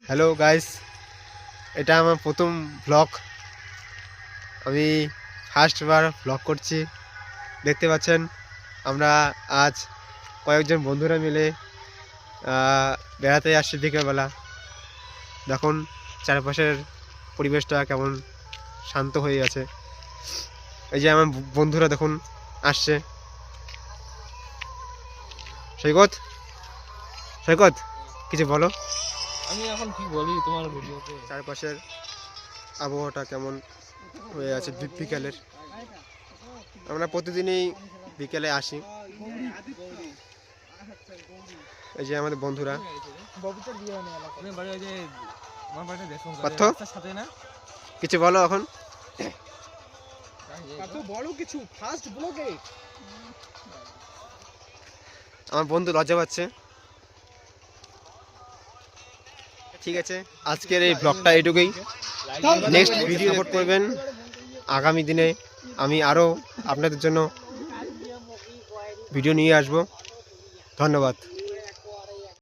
Hello guys, এটা আমার প্রথম ব্লগ। আমি ফার্স্টবার ব্লগ করছি। দেখতে পাচ্ছেন আমরা আজ কয়েকজন বন্ধুরা মিলে বেড়াতে আসছি বিকেলবেলা। দেখুন চারপাশের পরিবেশটা কেমন শান্ত হয়ে আছে। এই যে আমার বন্ধুরা দেখুন আসছে। সৈকত সৈকত কিছু বলো। আমি এখন কি বলি তোমার ভিডিওতে? চারপাশের আবহাওয়াটা কেমন হয়ে আছে বিকেলের। আমরা প্রতিদিনই বিকেলে আসি। এই যে আমাদের বন্ধুরা। পার্থ, কিছু বলো এখন। আমার বন্ধু লজ্জা পাচ্ছে। ঠিক আছে, আজকের এই ব্লগটা এটুকুই। নেক্সট ভিডিও সাপোর্ট করবেন। আগামী দিনে আমি আরও আপনাদের জন্য ভিডিও নিয়ে আসব। ধন্যবাদ।